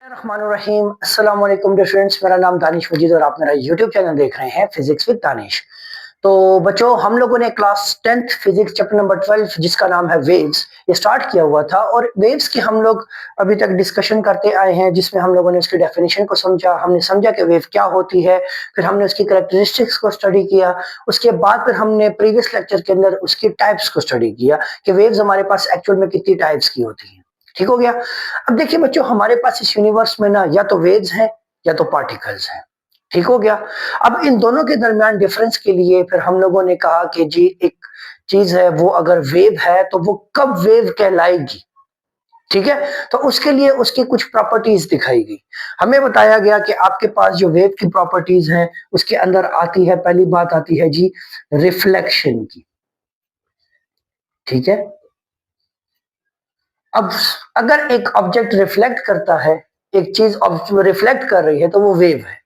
रहीम अस्सलाम वालेकुम dear friends, मेरा नाम दानिश मजीद और आप मेरा यूट्यूब चैनल देख रहे हैं फिजिक्स विद दानिश। तो बच्चों, हम लोगों ने class 10th physics chapter number 12 जिसका नाम है वेव्स, ये स्टार्ट किया हुआ था और वेव्स की हम लोग अभी तक डिस्कशन करते आए हैं, जिसमें हम लोगों ने उसकी डेफिनेशन को समझा, हमने समझा कि वेव क्या होती है, फिर हमने उसकी करैक्टरिस्टिक्स को स्टडी किया। उसके बाद फिर हमने प्रीवियस लेक्चर के अंदर उसकी टाइप्स को स्टडी किया कि वेव्स हमारे पास एक्चुअल में कितनी टाइप्स की होती हैं। ठीक हो गया। अब देखिए बच्चों, हमारे पास इस यूनिवर्स में ना या तो वेव्स हैं या तो पार्टिकल्स हैं। ठीक हो गया। अब इन दोनों के दरमियान डिफरेंस के लिए फिर हम लोगों ने कहा कि जी एक चीज है, वो अगर वेव है तो वो कब वेव कहलाएगी। ठीक है, तो उसके लिए उसकी कुछ प्रॉपर्टीज दिखाई गई। हमें बताया गया कि आपके पास जो वेव की प्रॉपर्टीज हैं उसके अंदर आती है, पहली बात आती है जी रिफ्लेक्शन की। ठीक है। अब अगर एक ऑब्जेक्ट रिफ्लेक्ट करता है, एक चीज रिफ्लेक्ट कर रही है तो वो वेव है।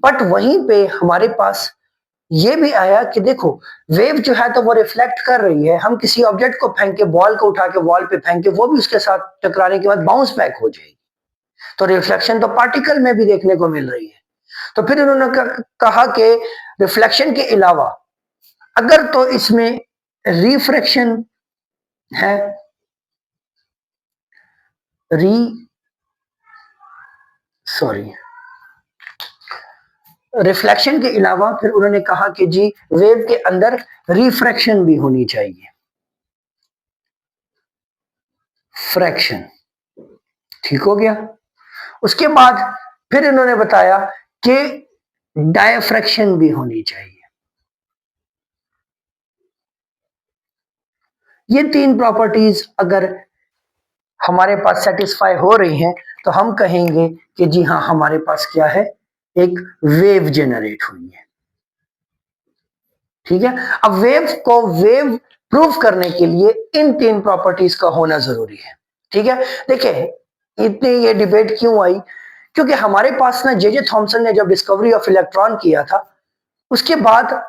बट वहीं पे हमारे पास ये भी आया कि देखो, वेव जो है तो वो रिफ्लेक्ट कर रही है, हम किसी ऑब्जेक्ट को फेंक के, बॉल को उठा के वॉल पे फेंक के, वो भी उसके साथ टकराने के बाद बाउंस बैक हो जाएगी। तो रिफ्लेक्शन तो पार्टिकल में भी देखने को मिल रही है। तो फिर उन्होंने कहा कि रिफ्लेक्शन के अलावा अगर तो इसमें रिफ्रैक्शन है, री सॉरी रिफ्लेक्शन के अलावा फिर उन्होंने कहा कि जी वेव के अंदर रिफ्रैक्शन भी होनी चाहिए। फ्रैक्शन। ठीक हो गया। उसके बाद फिर इन्होंने बताया कि डायफ्रैक्शन भी होनी चाहिए। ये तीन प्रॉपर्टीज अगर हमारे पास सेटिस्फाई हो रही हैं तो हम कहेंगे कि जी हाँ, हमारे पास क्या है, एक वेव जनरेट हुई है। ठीक है। अब वेव को वेव प्रूफ करने के लिए इन तीन प्रॉपर्टीज का होना जरूरी है। ठीक है। देखिए, इतनी ये डिबेट क्यों आई, क्योंकि हमारे पास ना जे थॉमसन ने जब डिस्कवरी ऑफ इलेक्ट्रॉन किया था, उसके बाद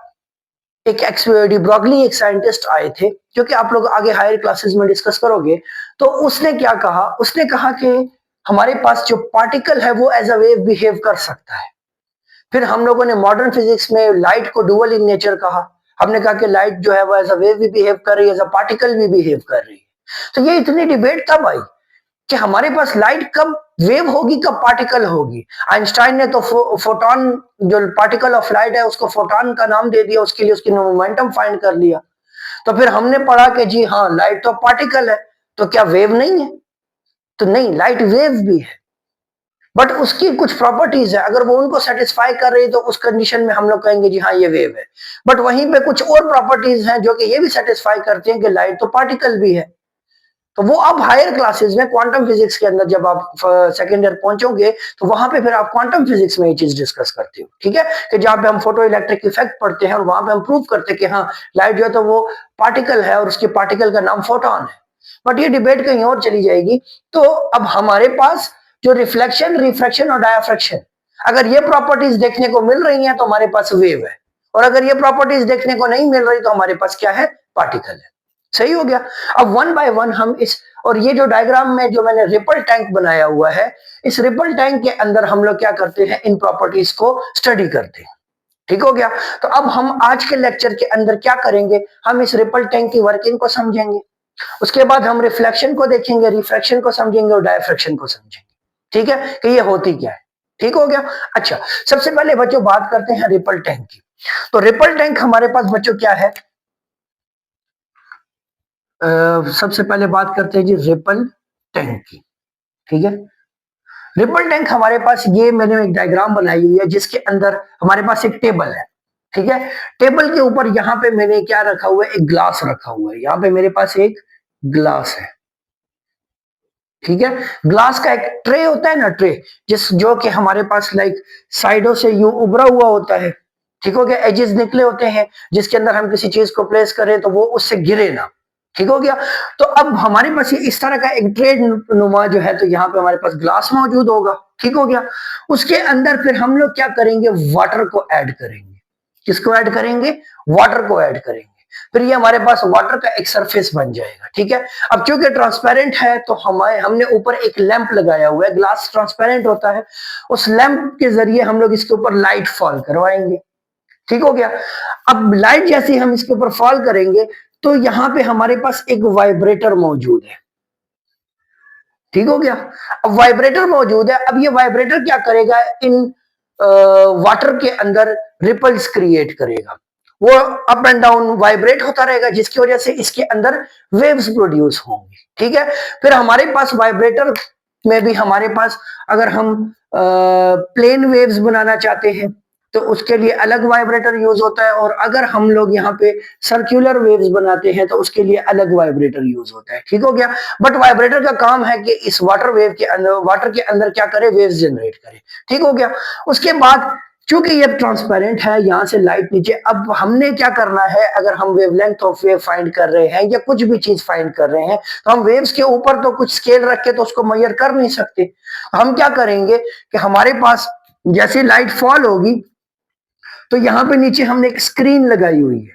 एक डी ब्रॉगली एक साइंटिस्ट आए थे, क्योंकि आप लोग आगे हायर क्लासेस में डिस्कस करोगे। तो उसने क्या कहा, उसने कहा कि हमारे पास जो पार्टिकल है वो एज अ वेव बिहेव कर सकता है। फिर हम लोगों ने मॉडर्न फिजिक्स में लाइट को डुअल इन नेचर कहा। हमने कहा कि लाइट जो है वो एज अ वेव भी बिहेव कर रही है, एज अ पार्टिकल भी बिहेव कर रही है। तो ये इतनी डिबेट तब आई कि हमारे पास लाइट कब वेव होगी, कब पार्टिकल होगी। आइंस्टाइन ने तो फोटोन, जो पार्टिकल ऑफ लाइट है, उसको फोटोन का नाम दे दिया, उसके लिए उसकी मोमेंटम फाइंड कर लिया। तो फिर हमने पढ़ा कि जी हाँ, लाइट तो पार्टिकल है, तो क्या वेव नहीं है? तो नहीं, लाइट वेव भी है, बट उसकी कुछ प्रॉपर्टीज है, अगर वो उनको सेटिस्फाई कर रही है तो उस कंडीशन में हम लोग कहेंगे जी हाँ, ये वेव है। बट वहीं पे कुछ और प्रॉपर्टीज हैं जो कि ये भी सेटिस्फाई करती हैं कि लाइट तो पार्टिकल भी है। तो वो अब हायर क्लासेस में क्वांटम फिजिक्स के अंदर जब आप सेकेंड ईयर पहुंचोगे तो वहां पे फिर आप क्वांटम फिजिक्स में ये चीज डिस्कस करते हो। ठीक है, कि जहां पे हम फोटो इलेक्ट्रिक इफेक्ट पढ़ते हैं और वहां पे हम प्रूव करते हैं कि हाँ, लाइट जो है तो वो पार्टिकल है और उसके पार्टिकल का नाम फोटोन है। बट ये डिबेट कहीं और चली जाएगी। तो अब हमारे पास जो रिफ्लेक्शन, रिफ्रैक्शन और डायफ्रैक्शन, अगर ये प्रॉपर्टीज देखने को मिल रही हैं तो हमारे पास वेव है, और अगर ये प्रॉपर्टीज देखने को नहीं मिल रही तो हमारे पास क्या है, पार्टिकल है। सही हो गया। अब वन बाय वन हम इस, और ये जो डायग्राम में जो मैंने रिपल टैंक बनाया हुआ है, इस रिपल टैंक के अंदर हम लोग क्या करते हैं, इन प्रॉपर्टीज को स्टडी करते हैं। ठीक हो गया। तो अब हम आज के लेक्चर के अंदर क्या करेंगे, हम इस रिपल टैंक की वर्किंग को समझेंगे। उसके बाद हम रिफ्लेक्शन को देखेंगे, रिफ्रैक्शन को समझेंगे और डायफ्रैक्शन को समझेंगे। ठीक है, कि ये होती क्या है। ठीक हो गया। अच्छा, सबसे पहले बच्चों बात करते हैं रिपल टैंक की। तो रिपल टैंक हमारे पास बच्चों क्या है, सबसे पहले बात करते हैं जी रिपल टैंक की। ठीक है, रिपल टैंक हमारे पास, ये मैंने एक डायग्राम बनाई हुई है जिसके अंदर हमारे पास एक टेबल है। ठीक है, टेबल के ऊपर यहाँ पे मैंने क्या रखा हुआ है, एक ग्लास रखा हुआ है। यहाँ पे मेरे पास एक ग्लास है। ठीक है, ग्लास का एक ट्रे होता है ना, ट्रे, जिस जो कि हमारे पास लाइक साइडों से यूं उभरा हुआ होता है। ठीक हो गया, एजेस निकले होते हैं जिसके अंदर हम किसी चीज को प्लेस करें तो वो उससे गिरे ना। ठीक हो गया। तो अब हमारे पास ये इस तरह का एक ट्रे नुमा जो है, तो यहाँ पे हमारे पास ग्लास मौजूद होगा। ठीक हो गया। उसके अंदर फिर हम लोग क्या करेंगे, वाटर को ऐड करेंगे। किसको ऐड करेंगे, वाटर को ऐड करेंगे। फिर ये हमारे पास वाटर का एक सरफेस बन जाएगा, ठीक है। अब क्योंकि ट्रांसपेरेंट है तो हमने ऊपर एक लैंप लगाया हुआ है, ग्लास ट्रांसपेरेंट होता है, उस लैंप के जरिए हम लोग इसके ऊपर लाइट फॉल करवाएंगे, ठीक हो गया। अब लाइट जैसे हम इसके ऊपर फॉल करेंगे तो यहाँ पे हमारे पास एक वाइब्रेटर मौजूद है, ठीक हो गया। अब वाइब्रेटर मौजूद है, अब ये वाइब्रेटर क्या करेगा, इन वाटर के अंदर रिपल्स क्रिएट करेगा, वो अप एंड डाउन वाइब्रेट होता रहेगा, जिसकी वजह से इसके अंदर वेव्स प्रोड्यूस होंगी, ठीक है। फिर हमारे पास वाइब्रेटर में भी हमारे पास, अगर हम प्लेन वेव्स बनाना चाहते हैं तो उसके लिए अलग वाइब्रेटर यूज होता है, और अगर हम लोग यहाँ पे सर्कुलर वेव्स बनाते हैं तो उसके लिए अलग वाइब्रेटर यूज होता है, ठीक हो गया। बट वाइब्रेटर का काम है कि इस वाटर के अंदर क्या करे, वेव्स जनरेट करे, ठीक हो गया। उसके बाद चूंकि ये ट्रांसपेरेंट है, यहां से लाइट नीचे, अब हमने क्या करना है, अगर हम वेवलेंथ ऑफ वेव फाइंड कर रहे हैं या कुछ भी चीज फाइंड कर रहे हैं तो हम वेव्स के ऊपर तो कुछ स्केल रख के तो उसको मेजर कर नहीं सकते। हम क्या करेंगे कि हमारे पास जैसे लाइट फॉल होगी तो यहाँ पे नीचे हमने एक स्क्रीन लगाई हुई है,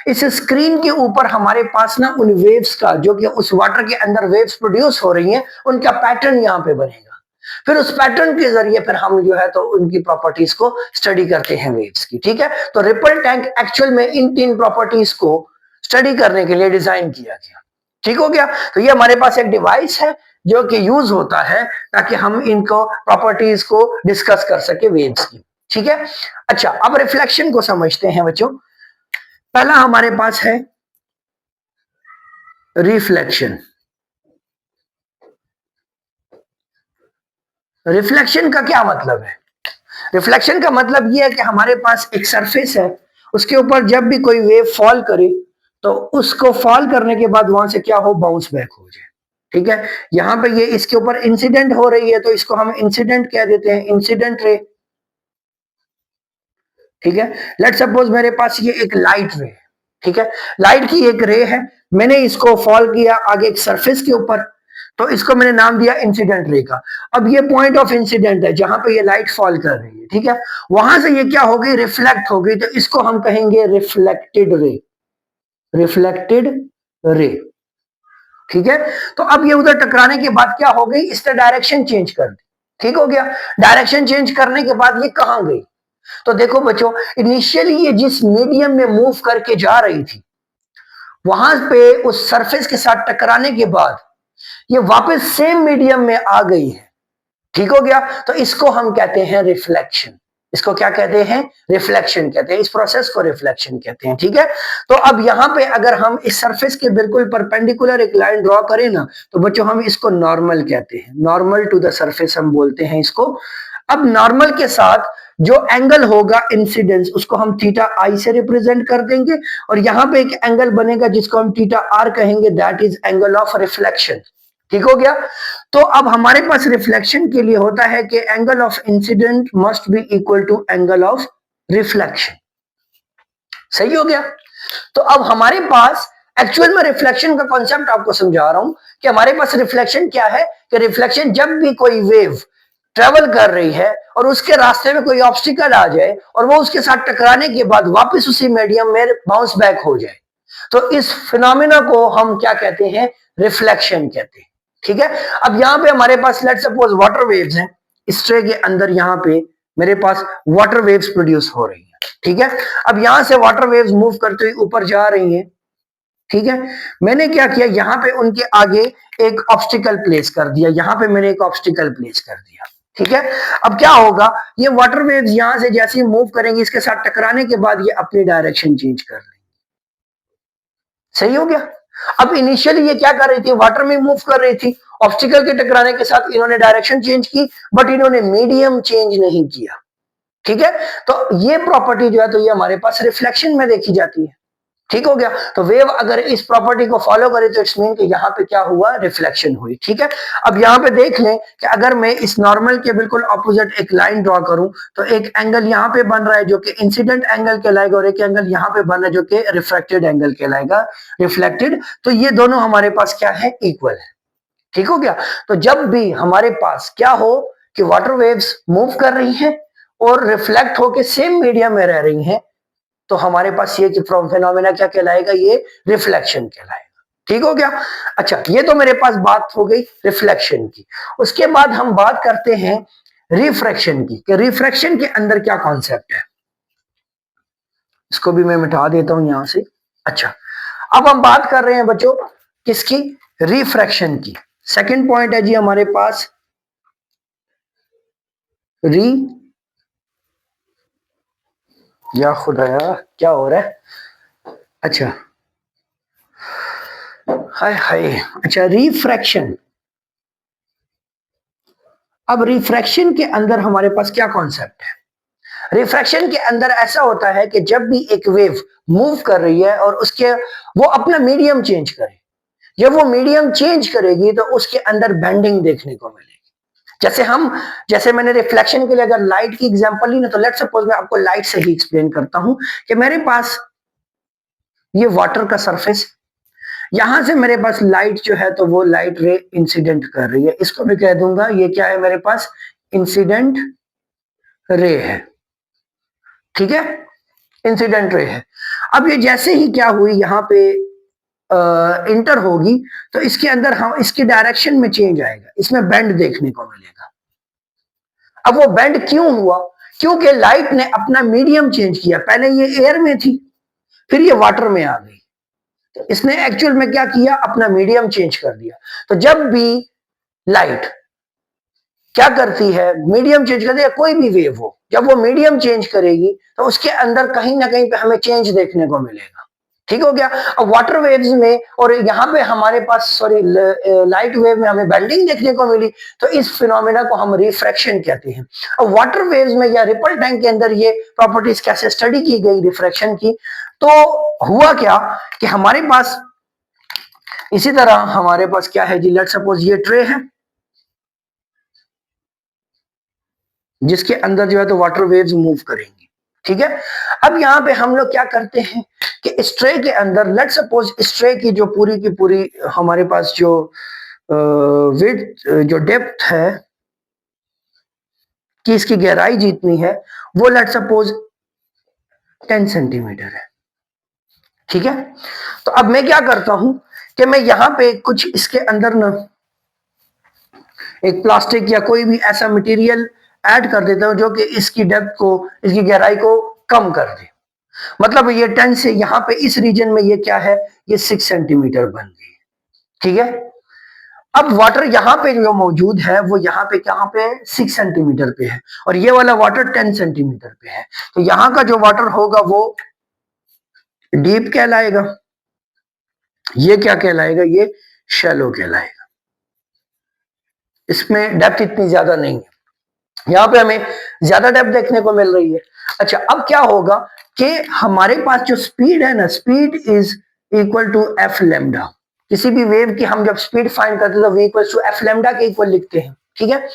इस स्क्रीन के ऊपर हमारे पास ना उन वेव्स का, जो कि उस वाटर के अंदर वेव्स प्रोड्यूस हो रही हैं, उनका पैटर्न यहाँ पे बनेगा। फिर उस पैटर्न के जरिए फिर हम जो है तो उनकी प्रॉपर्टीज को स्टडी करते हैं वेव्स की, ठीक है। तो रिपल टैंक एक्चुअल में इन तीन प्रॉपर्टीज को स्टडी करने के लिए डिजाइन किया गया, ठीक हो गया। तो ये हमारे पास एक डिवाइस है जो कि यूज होता है ताकि हम इनको प्रॉपर्टीज को डिस्कस कर सके वेव्स की, ठीक है। अच्छा, अब रिफ्लेक्शन को समझते हैं बच्चों। पहला हमारे पास है रिफ्लेक्शन। रिफ्लेक्शन का क्या मतलब है? रिफ्लेक्शन का मतलब यह है कि हमारे पास एक सरफेस है, उसके ऊपर जब भी कोई वेव फॉल करे तो उसको फॉल करने के बाद वहां से क्या हो, बाउंस बैक हो जाए, ठीक है। यहां पे ये इसके ऊपर इंसिडेंट हो रही है तो इसको हम इंसिडेंट कह देते हैं, इंसिडेंट रे, ठीक है। लेट सपोज मेरे पास ये एक लाइट रे, ठीक है, लाइट की एक रे है, मैंने इसको फॉल किया आगे एक सरफेस के ऊपर, तो इसको मैंने नाम दिया इंसिडेंट रे का। अब ये पॉइंट ऑफ इंसिडेंट है जहां पे ये लाइट फॉल कर रही है, ठीक है। वहां से ये क्या हो गई, रिफ्लेक्ट हो गई, तो इसको हम कहेंगे रिफ्लेक्टेड रे, रिफ्लेक्टेड रे, ठीक है। तो अब ये उधर टकराने के बाद क्या हो गई, इसने डायरेक्शन चेंज कर दी, ठीक हो गया। डायरेक्शन चेंज करने के बाद ये कहां गई, तो देखो बच्चों, इनिशियली ये जिस मीडियम में मूव करके जा रही थी वहां पे उस सरफेस के साथ टकराने के बाद ये वापस सेम मीडियम में आ गई है, ठीक हो गया। तो इसको हम कहते हैं रिफ्लेक्शन, इसको क्या कहते हैं, रिफ्लेक्शन कहते हैं, इस प्रोसेस को रिफ्लेक्शन कहते हैं, ठीक है। तो अब यहां पे अगर हम इस सरफेस के बिल्कुल परपेंडिकुलर एक लाइन ड्रॉ करें ना तो बच्चों हम इसको नॉर्मल कहते हैं, नॉर्मल टू द सरफेस हम बोलते हैं इसको। अब नॉर्मल के साथ जो एंगल होगा इंसिडेंस, उसको हम थीटा आई से रिप्रेजेंट कर देंगे, और यहां पे एक एंगल बनेगा जिसको हम थीटा आर कहेंगे, that is angle of reflection, ठीक हो गया। तो अब हमारे पास रिफ्लेक्शन के लिए होता है कि angle of incidence must be equal to angle of reflection, सही हो गया। तो अब हमारे पास एक्चुअल में रिफ्लेक्शन का कॉन्सेप्ट आपको समझा रहा हूं कि हमारे पास रिफ्लेक्शन क्या है, कि रिफ्लेक्शन जब भी कोई वेव ट्रेवल कर रही है और उसके रास्ते में कोई ऑब्स्टिकल आ जाए और वो उसके साथ टकराने के बाद वापस उसी मीडियम में बाउंस बैक हो जाए, तो इस फिनोमिना को हम क्या कहते हैं, रिफ्लेक्शन कहते हैं, ठीक है। अब यहां पे हमारे पास लेट सपोज वाटर वेव्स हैं, इस ट्रे के अंदर यहां पे मेरे पास वाटर वेव्स प्रोड्यूस हो रही है, ठीक है। अब यहां से वाटर वेव्स मूव करते हुए ऊपर जा रही हैं, ठीक है। मैंने क्या किया, यहां पे उनके आगे एक ऑब्स्टिकल प्लेस कर दिया, यहां पे मैंने एक ऑब्स्टिकल प्लेस कर दिया, ठीक है। अब क्या होगा, ये वाटर वेव्स यहां से जैसे ही मूव करेंगे इसके साथ टकराने के बाद ये अपनी डायरेक्शन चेंज कर लेंगे, सही हो गया। अब इनिशियली ये क्या कर रही थी, वाटर में मूव कर रही थी, ऑब्स्टिकल के टकराने के साथ इन्होंने डायरेक्शन चेंज की, बट इन्होंने मीडियम चेंज नहीं किया, ठीक है। तो ये प्रॉपर्टी जो है तो ये हमारे पास रिफ्लेक्शन में देखी जाती है, ठीक हो गया। तो वेव अगर इस प्रॉपर्टी को फॉलो करे तो इट्स मीन कि यहाँ पे क्या हुआ, रिफ्लेक्शन हुई, ठीक है। अब यहाँ पे देख लें कि अगर मैं इस नॉर्मल के बिल्कुल ऑपोजिट एक लाइन ड्रॉ करूं तो एक एंगल यहाँ पे बन रहा है जो कि इंसिडेंट एंगल कहलाएगा, और एक एंगल यहाँ पे बन रहा है जो कि रिफ्लेक्टेड एंगल कहलाएगा, रिफ्लेक्टेड। तो ये दोनों हमारे पास क्या है, इक्वल है, ठीक हो गया। तो जब भी हमारे पास क्या हो कि वाटर वेव्स मूव कर रही हैं और रिफ्लेक्ट होकर सेम मीडियम में रह रही हैं, तो हमारे पास ये फिनोमेना क्या कहलाएगा, ये रिफ्लेक्शन कहलाएगा। ठीक हो गया। अच्छा, ये तो मेरे पास बात हो गई रिफ्लेक्शन की। उसके बाद हम बात करते हैं रिफ्रैक्शन की, कि रिफ्रैक्शन के अंदर क्या कॉन्सेप्ट है। इसको भी मैं मिटा देता हूं यहां से। अच्छा, अब हम बात कर रहे हैं बच्चों किसकी, रिफ्रैक्शन की। सेकंड पॉइंट है जी हमारे पास री, या खुदाया क्या हो रहा है, अच्छा हाय हाय, अच्छा रिफ्रैक्शन। अब रिफ्रैक्शन के अंदर हमारे पास क्या कॉन्सेप्ट है। रिफ्रैक्शन के अंदर ऐसा होता है कि जब भी एक वेव मूव कर रही है और उसके वो अपना मीडियम चेंज करे, जब वो मीडियम चेंज करेगी तो उसके अंदर बेंडिंग देखने को मिलेगी। जैसे मैंने रिफ्लेक्शन के लिए अगर लाइट की एग्जांपल ली ना, तो लेट्स सपोज मैं आपको लाइट से ही एक्सप्लेन करता हूं कि मेरे पास ये वाटर का सरफेस, यहां से मेरे पास लाइट जो है तो वो लाइट रे इंसिडेंट कर रही है, इसको मैं कह दूंगा ये क्या है, मेरे पास इंसिडेंट रे है। ठीक है, इंसिडेंट रे है। अब ये जैसे ही क्या हुई यहाँ पे इंटर होगी, तो इसके अंदर हम इसकी डायरेक्शन में चेंज आएगा, इसमें बेंड देखने को मिलेगा। अब वो बेंड क्यों हुआ, क्योंकि लाइट ने अपना मीडियम चेंज किया। पहले ये एयर में थी, फिर ये वाटर में आ गई, तो इसने एक्चुअल में क्या किया, अपना मीडियम चेंज कर दिया। तो जब भी लाइट क्या करती है, मीडियम चेंज करती है, कोई भी वेव हो, जब वो मीडियम चेंज करेगी तो उसके अंदर कहीं ना कहीं पे हमें चेंज देखने को मिलेगा। ठीक हो गया। अब वाटर वेव्स में और यहाँ पे हमारे पास सॉरी लाइट वेव में हमें बेंडिंग देखने को मिली, तो इस फिनोमेना को हम रिफ्रैक्शन कहते हैं। अब वाटर वेव्स में या रिपल टैंक के अंदर ये प्रॉपर्टीज कैसे स्टडी की गई रिफ्रैक्शन की, तो हुआ क्या कि हमारे पास इसी तरह हमारे पास क्या है जी, लेट्स सपोज ये ट्रे है जिसके अंदर जो है तो वाटर वेव्स मूव करेंगी। ठीक है, अब यहाँ पे हम लोग क्या करते हैं कि इस ट्रे के अंदर लेट्स सपोज इस ट्रे की जो पूरी की पूरी हमारे पास जो विड्थ जो डेप्थ है कि इसकी गहराई जितनी है वो लेट्स सपोज 10 सेंटीमीटर है। ठीक है, तो अब मैं क्या करता हूं कि मैं यहां पे कुछ इसके अंदर ना एक प्लास्टिक या कोई भी ऐसा मटेरियल ऐड कर देता हूं जो कि इसकी डेप्थ को, इसकी गहराई को कम कर दे। मतलब ये 10 से यहाँ पे इस रीजन में ये क्या है, ये 6 सेंटीमीटर बन गई। ठीक है, अब वाटर यहाँ पे जो मौजूद है वो यहाँ पे कहाँ पे 6 सेंटीमीटर पे है और ये वाला वाटर 10 सेंटीमीटर पे है। तो यहाँ का जो वाटर होगा वो डीप कहलाएगा, ये क्या कहलाएगा, ये शैलो कहलाएगा। इसमें डेप्थ इतनी ज्यादा नहीं है, यहाँ पे हमें ज्यादा डेप्थ देखने को मिल रही है। अच्छा, अब क्या होगा कि हमारे पास जो स्पीड है ना, speed is equal to F lambda. किसी भी वेव की हम जब स्पीड फाइंड करते हैं तो V equal to F lambda के इक्वल लिखते हैं। ठीक है,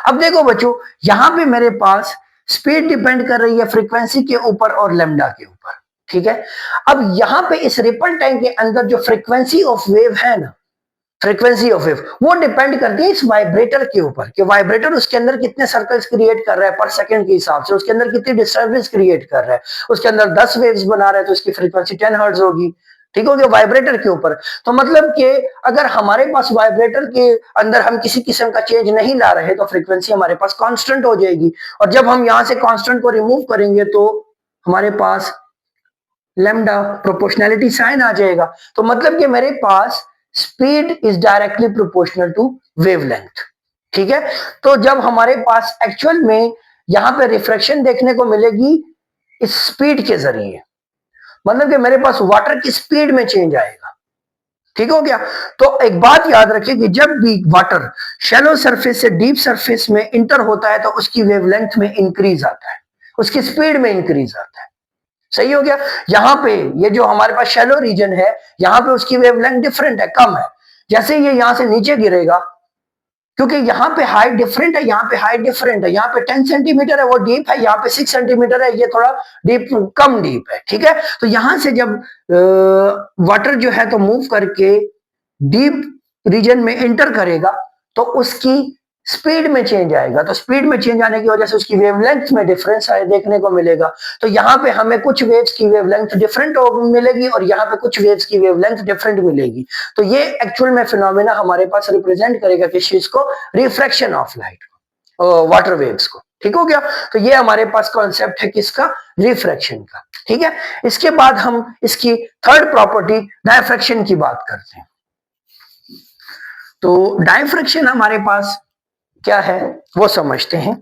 अब देखो बच्चों, यहां पे मेरे पास स्पीड डिपेंड कर रही है फ्रीक्वेंसी के ऊपर और लेमडा के ऊपर। ठीक है, अब यहां पे इस रिपल टाइम के अंदर जो फ्रीक्वेंसी ऑफ वेव है ना, फ्रीक्वेंसी ऑफ वेव वो डिपेंड करती है इस वाइब्रेटर के ऊपर, कि वाइब्रेटर उसके अंदर कितने सर्कल्स क्रिएट कर रहा है पर सेकंड के हिसाब से, उसके अंदर कितनी डिस्टर्बेंस क्रिएट कर रहा है। उसके अंदर 10 वेव्स बना रहा है तो उसकी फ्रीक्वेंसी 10 हर्ट्ज होगी। ठीक हो गया, वाइब्रेटर के ऊपर। तो मतलब कि अगर हमारे पास वाइब्रेटर के अंदर हम किसी किस्म का चेंज नहीं ला रहे तो फ्रीक्वेंसी हमारे पास कांस्टेंट हो जाएगी, और जब हम यहां से कांस्टेंट को रिमूव करेंगे तो हमारे पास लैम्डा प्रोपोर्शनैलिटी साइन आ जाएगा। तो मतलब कि मेरे पास speed is directly proportional to wavelength. ठीक है, तो जब हमारे पास एक्चुअल में यहां पे रिफ्रैक्शन देखने को मिलेगी इस स्पीड के जरिए, मतलब कि मेरे पास वाटर की स्पीड में चेंज आएगा। ठीक हो गया। तो एक बात याद रखिए कि जब भी वाटर शैलो सरफेस से डीप सरफेस में इंटर होता है तो उसकी वेवलेंथ में इंक्रीज आता है, उसकी स्पीड में इंक्रीज आता है। सही हो गया। यहां पे ये जो हमारे पास शैलो रीजन है, यहां पे उसकी वेवलेंथ डिफरेंट है, कम है। जैसे ये यहां से नीचे गिरेगा, क्योंकि यहाँ पे हाइट डिफरेंट है, यहाँ पे हाइट डिफरेंट है, यहाँ पे 10 सेंटीमीटर है वो डीप है, यहाँ पे 6 सेंटीमीटर है ये थोड़ा डीप, कम डीप है। ठीक है, तो यहां से जब वाटर जो है तो मूव करके डीप रीजन में एंटर करेगा तो उसकी स्पीड में चेंज आएगा, तो स्पीड में चेंज आने की वजह से उसकी वेवलेंथ में डिफरेंस देखने को मिलेगा। तो यहाँ पे हमें कुछ वेव्स की वेवलेंथ डिफरेंट मिलेगी और यहाँ पे कुछ वेव्स की वेवलेंथ डिफरेंट मिलेगी। तो ये एक्चुअल में फिनोमेना हमारे पास रिप्रेजेंट करेगा किस चीज को, रिफ्रैक्शन ऑफ लाइट को, वाटर वेव्स को। ठीक हो गया। तो ये हमारे पास कॉन्सेप्ट है किसका, रिफ्रैक्शन का। ठीक है। इसके बाद हम इसकी थर्ड प्रॉपर्टी डायफ्रैक्शन की बात करते हैं। तो डायफ्रैक्शन हमारे पास क्या है वो समझते हैं।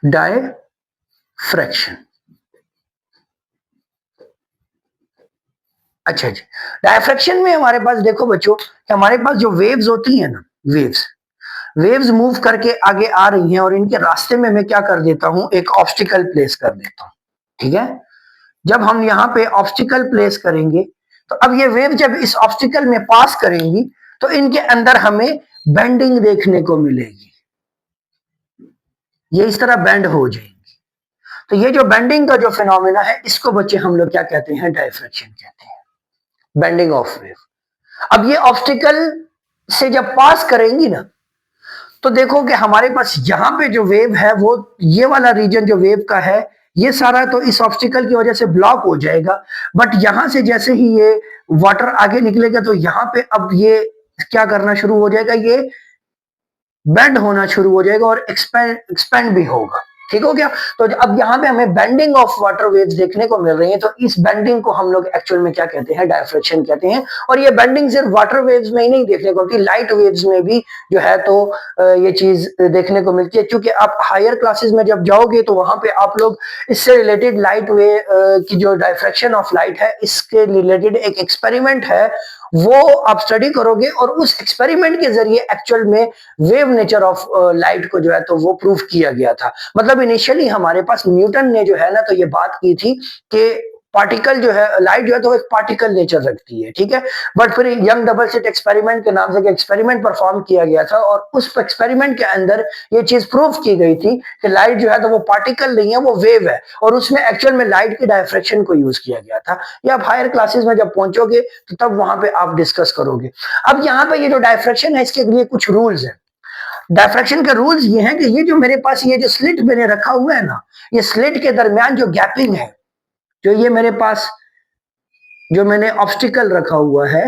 डायफ्रैक्शन, अच्छा जी। डायफ्रैक्शन में हमारे पास देखो बच्चों कि हमारे पास जो वेव्स होती है ना, वेव्स मूव करके आगे आ रही हैं और इनके रास्ते में मैं क्या कर देता हूं, एक ऑब्स्टिकल प्लेस कर देता हूं। ठीक है। जब हम यहाँ पे ऑब्स्टिकल प्लेस करेंगे तो अब ये वेव जब इस ऑब्स्टिकल में पास करेंगी तो इनके अंदर हमें बेंडिंग देखने को मिलेगी, ये इस तरह बेंड हो जाएंगी। तो ये जो बेंडिंग का जो फिनोमेना है इसको बच्चे हम लोग क्या कहते हैं, डायफ्रैक्शन कहते हैं, बेंडिंग ऑफ वेव। अब ये ऑब्स्टिकल से जब पास करेंगी ना तो देखो कि हमारे पास यहां पे जो वेव है वो ये वाला रीजन जो वेव का है ये सारा तो इस ऑब्स्टिकल की वजह से ब्लॉक हो जाएगा। बट यहां से जैसे ही ये वाटर आगे निकलेगा तो यहाँ पे अब ये क्या करना शुरू हो जाएगा, ये बेंड होना शुरू हो जाएगा और एक्सपेंड भी होगा। ठीक हो गया। तो अब यहाँ पे हमें बेंडिंग ऑफ वाटर वेव्स देखने को मिल रही है, तो इस बेंडिंग को हम लोग एक्चुअल में क्या कहते हैं, डायफ्रैक्शन कहते हैं। और ये बेंडिंग सिर्फ वाटर वेव्स में ही नहीं देखने को मिलती, लाइट वेव्स में भी जो है तो ये चीज देखने को मिलती है। क्योंकि आप हायर क्लासेस में जब जाओगे तो वहां पे आप लोग इससे रिलेटेड लाइट वे की जो डायफ्रैक्शन ऑफ लाइट है इसके रिलेटेड एक एक्सपेरिमेंट है वो आप स्टडी करोगे और उस एक्सपेरिमेंट के जरिए एक्चुअल में वेव नेचर ऑफ लाइट को जो है तो वो प्रूव किया गया था। मतलब इनिशियली हमारे पास न्यूटन ने जो है ना तो ये बात की थी कि पार्टिकल जो है, लाइट जो है तो एक पार्टिकल नेचर रखती है। ठीक है। बट फिर यंग डबल स्लिट एक्सपेरिमेंट के नाम से एक एक्सपेरिमेंट परफॉर्म किया गया था और उस एक्सपेरिमेंट के अंदर ये चीज प्रूव की गई थी कि लाइट जो है तो वो पार्टिकल नहीं है, वो वेव है। और उसमें एक्चुअल में लाइट के डायफ्रैक्शन को यूज किया गया था। ये आप हायर क्लासेस में जब पहुंचोगे तो तब वहां पे आप डिस्कस करोगे। अब यहाँ पे ये जो डायफ्रैक्शन है इसके लिए कुछ रूल्स है। डायफ्रैक्शन के रूल्स ये हैं कि ये जो मेरे पास ये जो स्लिट मैंने रखा हुआ है ना, ये स्लिट के दरमियान जो गैपिंग है, जो ये मेरे पास जो मैंने ऑब्स्टिकल रखा हुआ है,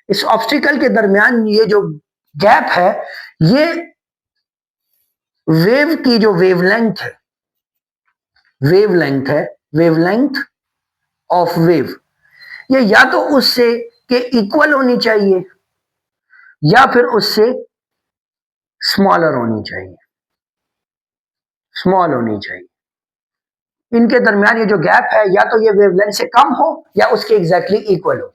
इस ऑब्स्टिकल के दरमियान ये जो गैप है ये वेव की जो वेवलेंथ है, वेवलेंथ ऑफ वेव, ये या तो उससे के इक्वल होनी चाहिए या फिर उससे स्मॉलर होनी चाहिए, स्मॉल होनी चाहिए। इनके दरमियान ये जो गैप है या तो ये वेवलेंथ से कम हो या उसके एग्जैक्टली इक्वल हो,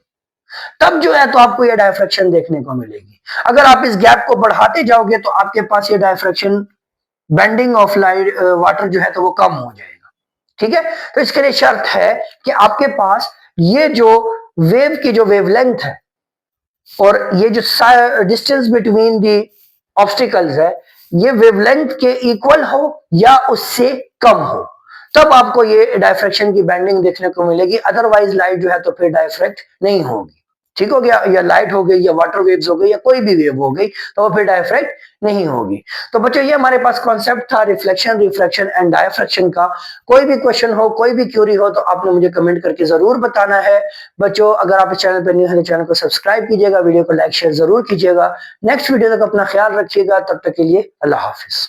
तब जो है तो आपको ये डायफ्रैक्शन देखने को मिलेगी। अगर आप इस गैप को बढ़ाते जाओगे तो आपके पास ये diffraction, bending of light water जो है तो वो कम हो जाएगा। ठीक है। तो इसके लिए शर्त है कि आपके पास ये जो वेव की जो वेवलेंथ है और ये जो डिस्टेंस बिटवीन दी ऑब्स्टिकल्स है ये वेवलेंथ के इक्वल हो या उससे कम हो, तब आपको ये डायफ्रैक्शन की बैंडिंग देखने को मिलेगी। अदरवाइज लाइट जो है तो फिर डायफ्रैक्ट नहीं होगी। ठीक हो गया। या लाइट हो गई या वाटर वेव्स हो गई या कोई भी वेव हो गई तो वो फिर डायफ्रैक्ट नहीं होगी। तो बच्चों ये हमारे पास कॉन्सेप्ट था रिफ्लेक्शन, रिफ्रैक्शन एंड डायफ्रैक्शन का। कोई भी क्वेश्चन हो, कोई भी क्यूरी हो तो आपने मुझे कमेंट करके जरूर बताना है। बच्चों अगर आप इस चैनल पर न्यू है तो चैनल को सब्सक्राइब कीजिएगा, वीडियो को लाइक शेयर जरूर कीजिएगा। नेक्स्ट वीडियो तक अपना ख्याल रखिएगा, तब तक के लिए अल्लाह हाफिज।